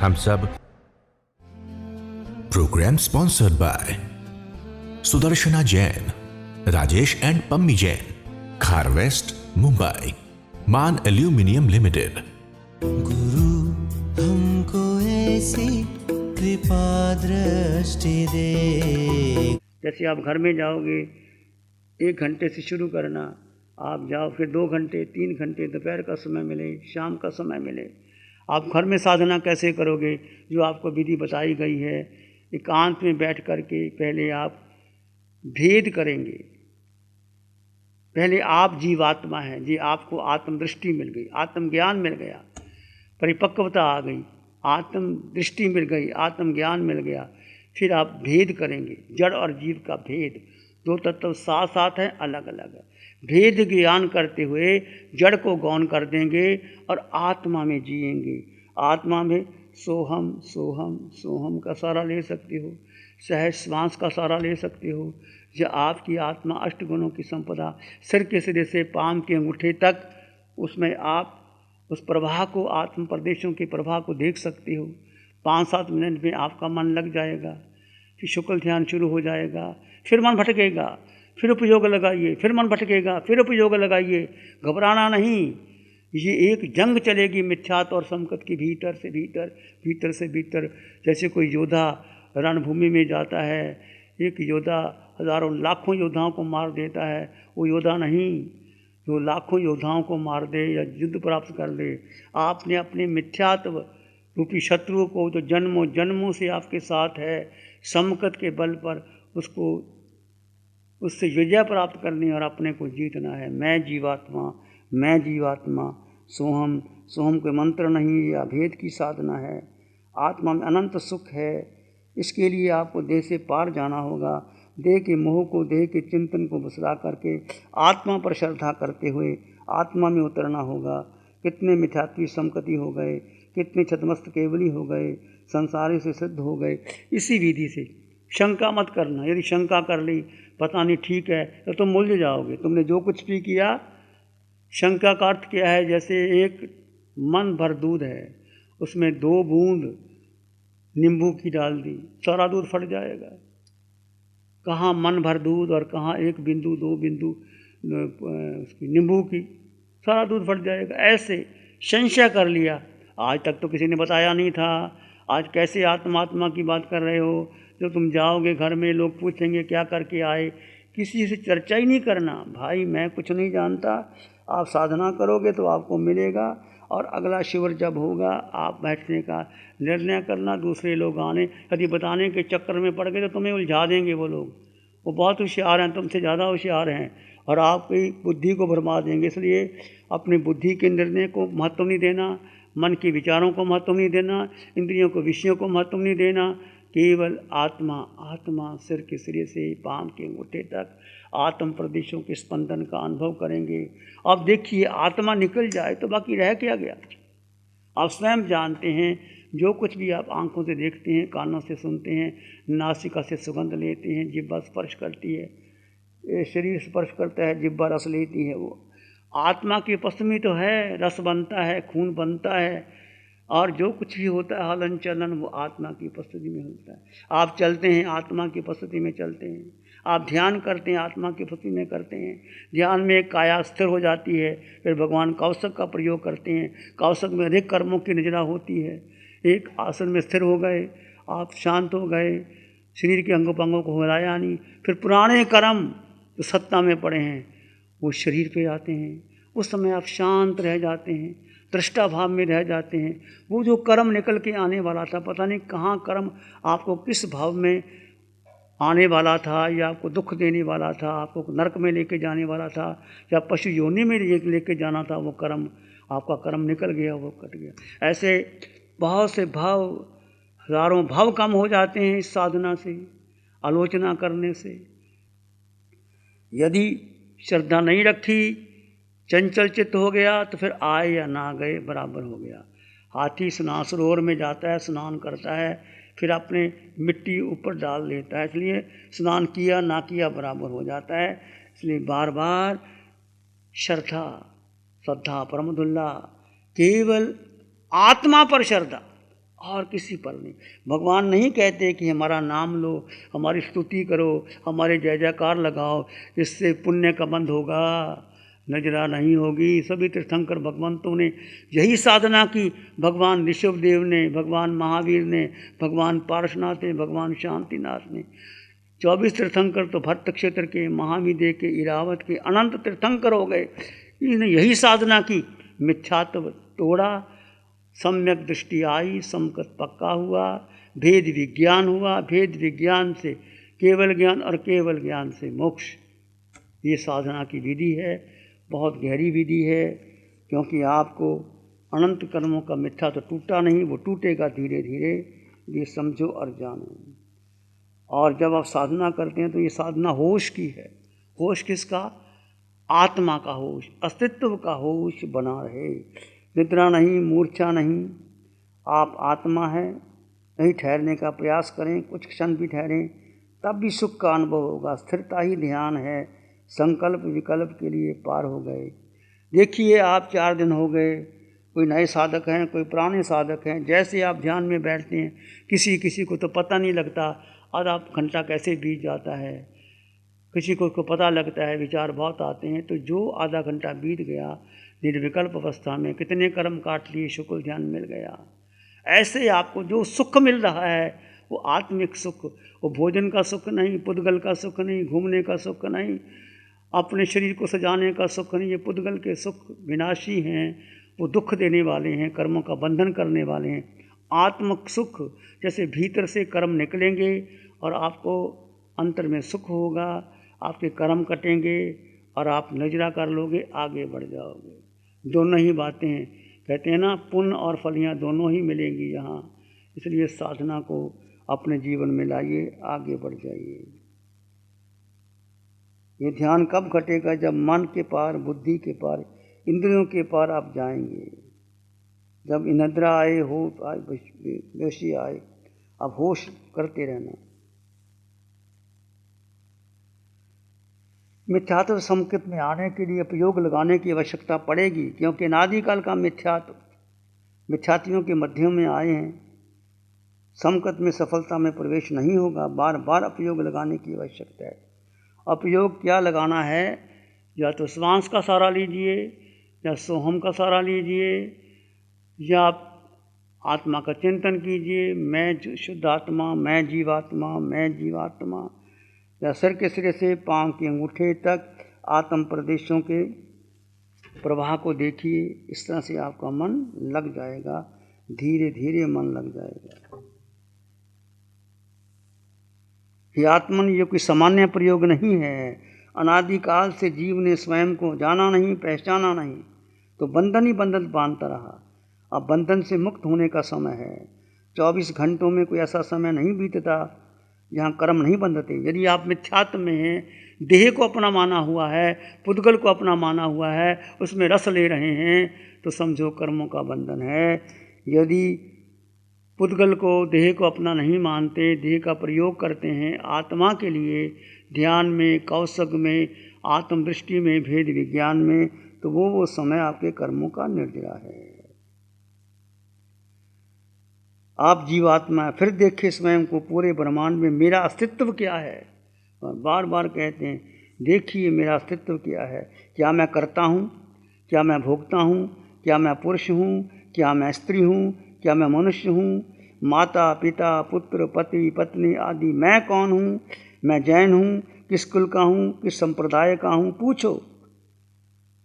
हम सब। Programme sponsored by Sudarshana Jain, Rajesh and Pammi Jain, Khar West, Mumbai, मान एल्यूमिनियम लिमिटेड। गुरु हमको ऐसी कृपा दृष्टि दे। जैसे आप घर में जाओगे 1 घंटे से शुरू करना, आप जाओ फिर 2 घंटे 3 घंटे दोपहर का समय मिले, शाम का समय मिले। आप घर में साधना कैसे करोगे? जो आपको विधि बताई गई है, एकांत में बैठ कर के पहले आप भेद करेंगे। पहले आप जीवात्मा हैं जी, आपको आत्मदृष्टि मिल गई, आत्मज्ञान मिल गया, परिपक्वता आ गई, आत्म दृष्टि मिल गई, आत्मज्ञान मिल गया। फिर आप भेद करेंगे, जड़ और जीव का भेद। 2 तत्व साथ साथ हैं, अलग अलग है। भेद ज्ञान करते हुए जड़ को गौण कर देंगे और आत्मा में जिएंगे। आत्मा में सोहम सोहम सोहम का सारा ले सकते हो, सहज श्वास का सारा ले सकते हो। जो आपकी आत्मा अष्टगुणों की संपदा, सिर के सिरे से पांव के अंगूठे तक, उसमें आप उस प्रवाह को, आत्म प्रदेशों के प्रवाह को देख सकते हो। 5-7 मिनट में आपका मन लग जाएगा, फिर शुक्ल ध्यान शुरू हो जाएगा, फिर मन भटकेगा, फिर उपयोग लगाइए, फिर मन भटकेगा, फिर उपयोग लगाइए। घबराना नहीं, ये एक जंग चलेगी मिथ्यात्व और संकट की, भीतर से भीतर, भीतर से भीतर। जैसे कोई योद्धा रणभूमि में जाता है, एक योद्धा हजारों लाखों योद्धाओं को मार देता है, वो योद्धा नहीं जो लाखों योद्धाओं को मार दे या युद्ध प्राप्त कर ले। आपने अपने मिथ्यात्व रूपी शत्रु को, जो जन्मों जन्मों से आपके साथ है, समकत के बल पर उसको, उससे विजय प्राप्त करनी और अपने को जीतना है। मैं जीवात्मा, मैं जीवात्मा, सोहम सोहम कोई मंत्र नहीं, या भेद की साधना है। आत्मा में अनंत सुख है। इसके लिए आपको देह से पार जाना होगा। देह के मोह को, देह के चिंतन को बिसरा करके आत्मा पर श्रद्धा करते हुए आत्मा में उतरना होगा। कितने मिथ्यात्वी संकति हो गए, कितने छतमस्त केवली हो गए, संसारी से सिद्ध हो गए। इसी विधि से शंका मत करना। यदि शंका कर ली पता नहीं ठीक है, तो तुम मूल्य जाओगे। तुमने जो कुछ भी किया, शंका का अर्थ क्या है? जैसे एक मन भर दूध है, उसमें 2 बूंद नींबू की डाल दी, सारा दूध फट जाएगा। कहाँ मन भर दूध और कहाँ 1 बिंदु 2 बिंदु नींबू की, सारा दूध फट जाएगा। ऐसे संशय कर लिया, आज तक तो किसी ने बताया नहीं था, आज कैसे आत्मा की बात कर रहे हो? जो तुम जाओगे घर में, लोग पूछेंगे क्या करके आए। किसी से चर्चा ही नहीं करना, भाई मैं कुछ नहीं जानता। आप साधना करोगे तो आपको मिलेगा, और अगला शिविर जब होगा आप बैठने का निर्णय करना। दूसरे लोग आने, यदि बताने के चक्कर में पड़ गए तो तुम्हें उलझा देंगे वो लोग। वो बहुत होशियार हैं, तुमसे ज़्यादा होशियार हैं, और आपकी बुद्धि को भरमा देंगे। इसलिए अपनी बुद्धि के निर्णय को महत्व नहीं देना, मन के विचारों को महत्व नहीं देना, इंद्रियों को, विषयों को महत्व नहीं देना। केवल आत्मा, आत्मा सिर के सिरे से पांव के अंगूठे तक आत्म प्रदेशों के स्पंदन का अनुभव करेंगे। अब देखिए, आत्मा निकल जाए तो बाकी रह क्या गया? आप स्वयं जानते हैं, जो कुछ भी आप आंखों से देखते हैं, कानों से सुनते हैं, नासिका से सुगंध लेते हैं, जिह्वा स्पर्श करती है, शरीर स्पर्श करता है, जिह्वा रस लेती है, वो आत्मा की उपस्थिति तो है। रस बनता है, खून बनता है, और जो कुछ भी होता है हलन चलन, वो आत्मा की उपस्थिति में होता है। आप चलते हैं, आत्मा की उपस्थिति में चलते हैं। आप ध्यान करते हैं, आत्मा की उपस्थिति में करते हैं। ध्यान में काया स्थिर हो जाती है, फिर भगवान कौशक का प्रयोग करते हैं। कौशक में अधिक कर्मों की निजरा होती है। एक आसन में स्थिर हो गए, आप शांत हो गए, शरीर के अंगों पंगों को हिलाया नहीं। फिर पुराने कर्म जो सत्ता में पड़े हैं वो शरीर पे आते हैं। उस समय आप शांत रह जाते हैं, दृष्टा भाव में रह जाते हैं। वो जो कर्म निकल के आने वाला था, पता नहीं कहाँ कर्म आपको किस भाव में आने वाला था, या आपको दुख देने वाला था, आपको नरक में लेके जाने वाला था, या पशु योनि में लेके जाना था, वो कर्म, आपका कर्म निकल गया, वो कट गया। ऐसे बहुत से भाव, हजारों भाव कम हो जाते हैं इस साधना से, आलोचना करने से। यदि श्रद्धा नहीं रखी, चंचल चित्त हो गया, तो फिर आए या ना गए बराबर हो गया। हाथी स्नान सरोवर में जाता है, स्नान करता है, फिर अपने मिट्टी ऊपर डाल लेता है, इसलिए स्नान किया ना किया बराबर हो जाता है। इसलिए बार बार श्रद्धा, परमदुल्ला, केवल आत्मा पर श्रद्धा, और किसी पर नहीं। भगवान नहीं कहते कि हमारा नाम लो, हमारी स्तुति करो, हमारे जय जयकार लगाओ, इससे पुण्य का बंध होगा, नजरा नहीं होगी। सभी तीर्थंकर भगवंतों ने यही साधना की। भगवान ऋषभदेव ने, भगवान महावीर ने, भगवान पार्श्वनाथ ने, भगवान शांतिनाथ ने, 24 तीर्थंकर तो भट्ट क्षेत्र के, महाविदेह के, इरावत के अनंत तीर्थंकर हो गए। इन्होंने यही साधना की, मिथ्यात्व तोड़ा, सम्यक दृष्टि आई, समकत पक्का हुआ, भेद विज्ञान हुआ, भेद विज्ञान से केवल ज्ञान और केवल ज्ञान से मोक्ष। ये साधना की विधि है, बहुत गहरी विधि है, क्योंकि आपको अनंत कर्मों का मिथ्या तो टूटा नहीं, वो टूटेगा धीरे धीरे। ये समझो और जानो। और जब आप साधना करते हैं तो ये साधना होश की है। होश किसका? आत्मा का होश, अस्तित्व का होश बना रहे। निद्रा नहीं, मूर्छा नहीं, आप आत्मा है। नहीं ठहरने का प्रयास करें, कुछ क्षण भी ठहरें, तब भी सुख का अनुभव होगा। स्थिरता ही ध्यान है। संकल्प विकल्प के लिए पार हो गए। देखिए, आप 4 दिन हो गए, कोई नए साधक हैं, कोई पुराने साधक हैं, जैसे आप ध्यान में बैठते हैं, किसी को तो पता नहीं लगता आधा घंटा कैसे बीत जाता है। किसी को पता लगता है, विचार बहुत आते हैं। तो जो आधा घंटा बीत गया निर्विकल्प अवस्था में, कितने कर्म काट लिए, शुक्ल ध्यान मिल गया। ऐसे आपको जो सुख मिल रहा है वो आत्मिक सुख, वो भोजन का सुख नहीं, पुद्गल का सुख नहीं, घूमने का सुख नहीं, अपने शरीर को सजाने का सुख नहीं। ये पुद्गल के सुख विनाशी हैं, वो दुख देने वाले हैं, कर्मों का बंधन करने वाले हैं। आत्मिक सुख, जैसे भीतर से कर्म निकलेंगे और आपको अंतर में सुख होगा, आपके कर्म कटेंगे और आप नजरा कर लोगे, आगे बढ़ जाओगे। दोनों ही बातें हैं, कहते हैं ना, पुण्य और फलियाँ दोनों ही मिलेंगी यहाँ। इसलिए साधना को अपने जीवन में लाइए, आगे बढ़ जाइए। ये ध्यान कब घटेगा? जब मन के पार, बुद्धि के पार, इंद्रियों के पार आप जाएंगे। जब निद्रा आए, होश आए, बेहोशी आए, अब होश करते रहना। मिथ्यात्व संकेत में आने के लिए प्रयोग लगाने की आवश्यकता पड़ेगी, क्योंकि अनादिकाल का मिथ्यात्वियों के मध्य में आए हैं। संकट में सफलता में प्रवेश नहीं होगा, बार बार अपयोग लगाने की आवश्यकता है। अपयोग क्या लगाना है? या तो श्वास का सहारा लीजिए, या सोहम का सहारा लीजिए, या आत्मा का चिंतन कीजिए, मैं शुद्ध आत्मा, मैं जीवात्मा, मैं जीवात्मा। या सिर के सिरे से पांव के अंगूठे तक आत्म प्रदेशों के प्रवाह को देखिए। इस तरह से आपका मन लग जाएगा, धीरे धीरे मन लग जाएगा। ये आत्मन ये कोई सामान्य प्रयोग नहीं है। अनादिकाल से जीव ने स्वयं को जाना नहीं, पहचाना नहीं, तो बंधन ही बंधन बांधता रहा। अब बंधन से मुक्त होने का समय है। 24 घंटों में कोई ऐसा समय नहीं बीतता जहाँ कर्म नहीं बंधते। यदि आप मिथ्यात्व में हैं, देह को अपना माना हुआ है, पुद्गल को अपना माना हुआ है, उसमें रस ले रहे हैं, तो समझो कर्मों का बंधन है। यदि पुद्गल को, देह को अपना नहीं मानते, देह का प्रयोग करते हैं आत्मा के लिए, ध्यान में, कौशक में, आत्मदृष्टि में, भेद विज्ञान में, तो वो समय आपके कर्मों का निर्जरा है। आप जीवात्मा, फिर देखें स्वयं को, पूरे ब्रह्मांड में मेरा अस्तित्व क्या है। और बार बार कहते हैं, देखिए मेरा अस्तित्व क्या है। क्या मैं करता हूँ? क्या मैं भोगता हूँ? क्या मैं पुरुष हूँ? क्या मैं स्त्री हूँ? क्या मैं मनुष्य हूँ? माता पिता, पुत्र, पति, पत्नी आदि मैं कौन हूँ? मैं जैन हूँ? किस कुल का हूँ? किस संप्रदाय का हूँ? पूछो,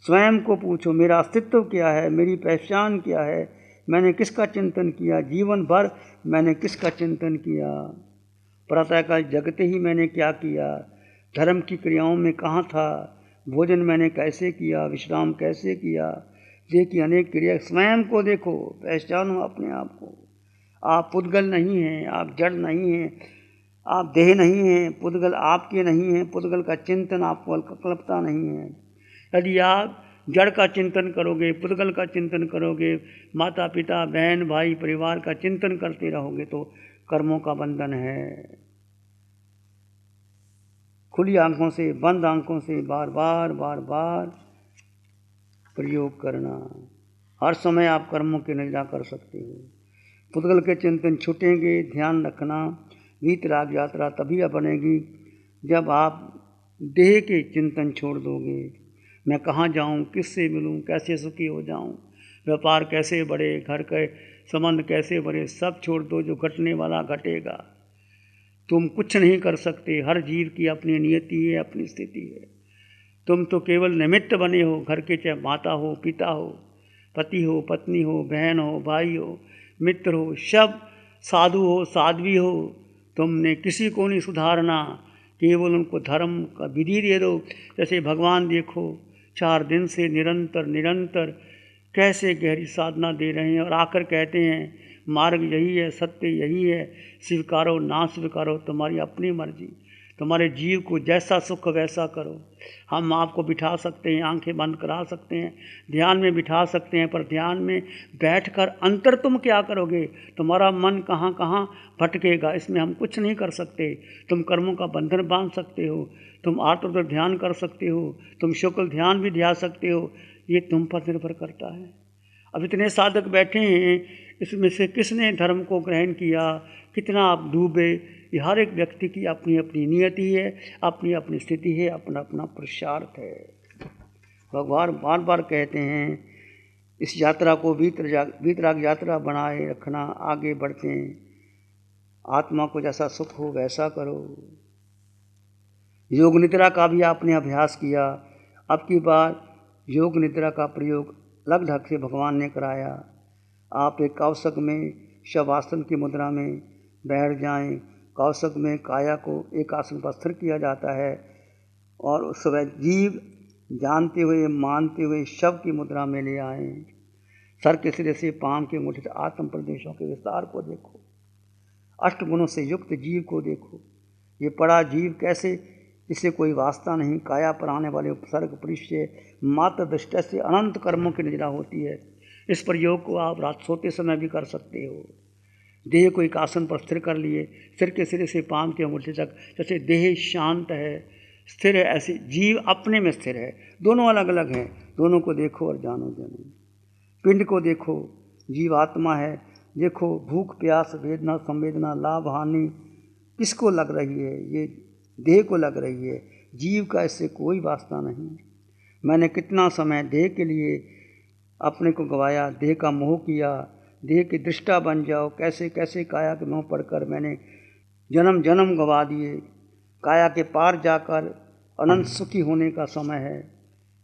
स्वयं को पूछो, मेरा अस्तित्व क्या है, मेरी पहचान क्या है, मैंने किसका चिंतन किया, जीवन भर मैंने किसका चिंतन किया, प्रातःकाल जगते ही मैंने क्या किया, धर्म की क्रियाओं में कहाँ था, भोजन मैंने कैसे किया, विश्राम कैसे किया। देखिए अनेक क्रिया, स्वयं को देखो, पहचानो अपने आप को। आप पुद्गल नहीं हैं, आप जड़ नहीं हैं, आप देह नहीं हैं, पुद्गल आपके नहीं हैं, पुद्गल का चिंतन आपको कल्पता नहीं है। यदि आप जड़ का चिंतन करोगे, पुद्गल का चिंतन करोगे, माता पिता, बहन भाई, परिवार का चिंतन करते रहोगे, तो कर्मों का बंधन है। खुली आंखों से, बंद आंखों से बार बार बार बार प्रयोग करना। हर समय आप कर्मों की निंदा कर सकते हो। पुद्गल के चिंतन छूटेंगे। ध्यान रखना, वीतराग यात्रा तभी बनेगी जब आप देह के चिंतन छोड़ दोगे। मैं कहाँ जाऊँ, किससे मिलूँ, कैसे सुखी हो जाऊँ, व्यापार कैसे बढ़े, घर के संबंध कैसे बढ़े, सब छोड़ दो। जो घटने वाला घटेगा। तुम कुछ नहीं कर सकते। हर जीव की अपनी नियति है, अपनी स्थिति है। तुम तो केवल निमित्त बने हो। घर के चाहे माता हो, पिता हो, पति हो, पत्नी हो, बहन हो, भाई हो, मित्र हो, सब साधु हो, साध्वी हो, तुमने किसी को नहीं सुधारना। केवल उनको धर्म का विधि दे दो। जैसे भगवान देखो 4 दिन से निरंतर कैसे गहरी साधना दे रहे हैं और आकर कहते हैं मार्ग यही है, सत्य यही है, स्वीकारो ना स्वीकारो तुम्हारी अपनी मर्जी। तुम्हारे जीव को जैसा सुख वैसा करो। हम आपको बिठा सकते हैं, आंखें बंद करा सकते हैं, ध्यान में बिठा सकते हैं, पर ध्यान में बैठकर अंतर तुम क्या करोगे? तुम्हारा मन कहाँ कहाँ भटकेगा, इसमें हम कुछ नहीं कर सकते। तुम कर्मों का बंधन बांध सकते हो, तुम आत्मतत्व ध्यान कर सकते हो, तुम शुक्ल ध्यान भी ध्यान सकते हो, ये तुम पर निर्भर करता है। अब इतने साधक बैठे हैं, इसमें से किसने धर्म को ग्रहण किया, कितना आप डूबे, ये हर एक व्यक्ति की अपनी अपनी नियति है, अपनी अपनी स्थिति है, अपना अपना पुरुषार्थ है। भगवान बार बार कहते हैं इस यात्रा को वीतराग यात्रा बनाए रखना, आगे बढ़ते हैं। आत्मा को जैसा सुख हो वैसा करो। योग निद्रा का भी आपने अभ्यास किया। अब की बार योग निद्रा का प्रयोग अलग ढंग से भगवान ने कराया। आप एक कौशक में शवासन की मुद्रा में बैठ जाएं। कौशक में काया को एक आसन पर स्थिर किया जाता है और उस समय जीव जानते हुए मानते हुए शव की मुद्रा में ले आएं। सर के सिरे से पांव के अंगूठे से आत्म प्रदेशों के विस्तार को देखो। 8 गुणों से युक्त जीव को देखो। ये पड़ा जीव कैसे, इसे कोई वास्ता नहीं। काया पर आने वाले उपसर्ग परिचय मात्र दृष्टि से अनंत कर्मों की निद्रा होती है। इस प्रयोग को आप रात सोते समय भी कर सकते हो। देह को एक आसन पर स्थिर कर लिए, सिर के सिरे से पांव के अंगूठे तक। जैसे देह शांत है, स्थिर है, ऐसे जीव अपने में स्थिर है। दोनों अलग अलग हैं, दोनों को देखो और जानो। पिंड को देखो, जीव आत्मा है। देखो भूख प्यास वेदना संवेदना लाभ हानि किसको लग रही है? ये देह को लग रही है। जीव का इससे कोई वास्ता नहीं। मैंने कितना समय देह के लिए अपने को गवाया, देह का मोह किया। देह की दृष्टा बन जाओ। कैसे कैसे काया के मोह पड़कर मैंने जन्म जन्म गवा दिए। काया के पार जाकर अनंत सुखी होने का समय है।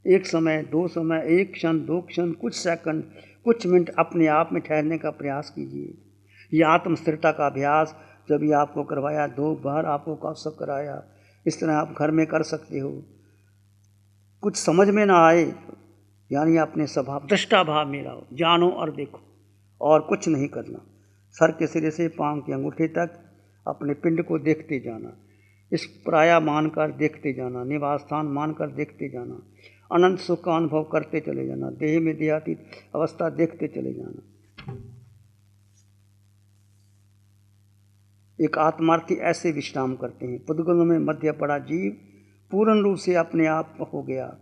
एक समय, 2 समय, 1 क्षण, 2 क्षण, कुछ सेकंड, कुछ मिनट अपने आप में ठहरने का प्रयास कीजिए। ये आत्म स्थिरता का अभ्यास जब ये आपको करवाया, 2 बार आपको कौशक कराया, इस तरह आप घर में कर सकते हो। कुछ समझ में ना आए, यानी अपने स्वभाव दृष्टा भाव में रहो, जानो और देखो, और कुछ नहीं करना। सर के सिरे से पांव के अंगूठे तक अपने पिंड को देखते जाना। इस पराया मानकर देखते जाना, निवास स्थान मानकर देखते जाना। अनंत सुख का अनुभव करते चले जाना। देह में देहातीत अवस्था देखते चले जाना। एक आत्मार्थी ऐसे विश्राम करते हैं। पुद्गलों में मध्य पड़ा जीव पूर्ण रूप से अपने आप हो गया।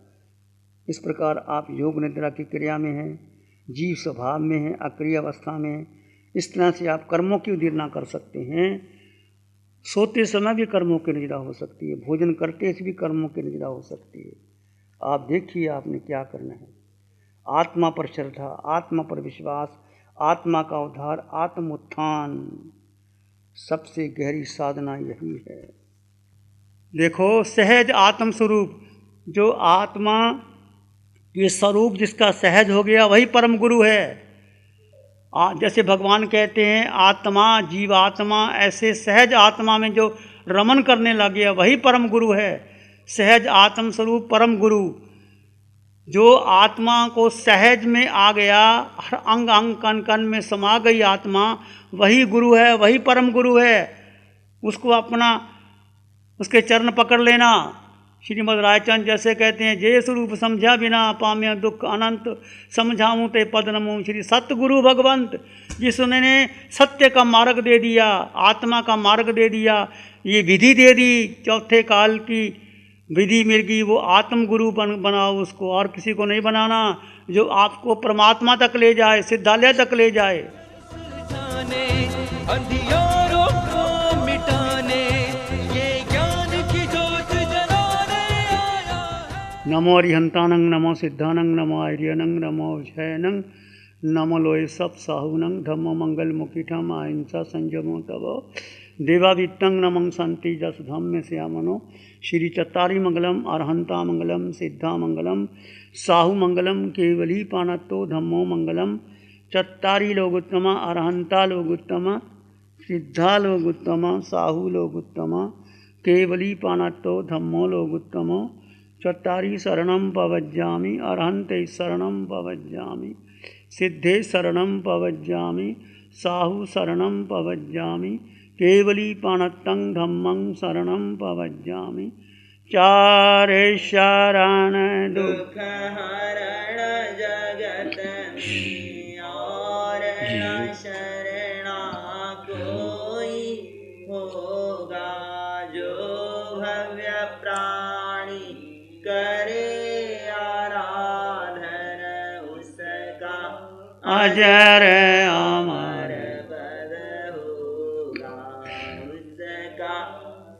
इस प्रकार आप योग निद्रा की क्रिया में हैं, जीव स्वभाव में हैं, अक्रिय अवस्था में हैं। इस तरह से आप कर्मों की उदीर्णा कर सकते हैं। सोते समय भी कर्मों की निद्रा हो सकती है, भोजन करते से भी कर्मों की निद्रा हो सकती है। आप देखिए आपने क्या करना है। आत्मा पर श्रद्धा, आत्मा पर विश्वास, आत्मा का उद्धार, आत्म उत्थान, सबसे गहरी साधना यही है। देखो सहज आत्म स्वरूप, जो आत्मा ये स्वरूप जिसका सहज हो गया वही परम गुरु है। जैसे भगवान कहते हैं आत्मा जीवात्मा, ऐसे सहज आत्मा में जो रमन करने लग गया वही परम गुरु है। सहज आत्म स्वरूप परम गुरु, जो आत्मा को सहज में आ गया, हर अंग अंग कण कण में समा गई आत्मा, वही गुरु है, वही परम गुरु है। उसको अपना, उसके चरण पकड़ लेना। श्रीमद् रायचंद जैसे कहते हैं, जे स्वरूप समझा बिना पाम्य दुख अनंत, समझाऊँ ते पद नमो श्री सतगुरु भगवंत। जिसने सत्य का मार्ग दे दिया, आत्मा का मार्ग दे दिया, ये विधि दे दी, चौथे काल की विधि मिल गई, वो आत्म गुरु बनाओ उसको, और किसी को नहीं बनाना। जो आपको परमात्मा तक ले जाए, सिद्धालय तक ले जाए। सुहाने, अंधियारों को मिटाने, ये ज्ञान की जोत जलाने आया है। नमो अरिहंतानंग, नमो सिद्धानंग, नमो आर्यनंग, नमो जैनंग, नमो लोय सब साहुनंग, धम्मो मंगल मुखिठम अहिंसा संयमो तव देवावित्तं नमं शांति जस धम्म श्यामनो श्री चत्तारी मंगलम अरहंता मंगलम सिद्धा मंगलम साहु मंगलम केवली पानत्तो धम्मो मंगलम चत्तारी लोगोत्तम अरहंता लोगोत्तम सिद्धा लोगोत्तम साहु लोगोत्तम केवली पानत्तो धम्मो लोगोत्तम चत्तारी शरणं पवज्जामि अरहन्ते शरणं पवज्जामि सिद्धे शरणं पवज्जामि साहु शरणं पवज्जामि केवली पाणत्तं धम्मं शरणं पवज्जामि चारे शरण दुख हरण जगत में और न शरणा कोई होगा, जो भव्य प्राणी करे आराधन उसका अजर अमर पद होगा, उसका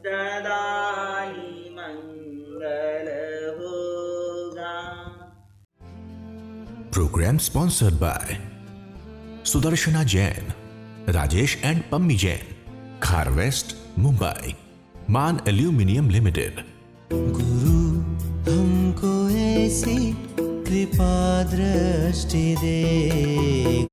सदा ही मंगल होगा। Program sponsored by Sudarshana Jain, Rajesh and Pammi Jain, Khar West, Mumbai, Man Aluminium Limited. गुरु हमको ऐसी कृपा दृष्टि दे।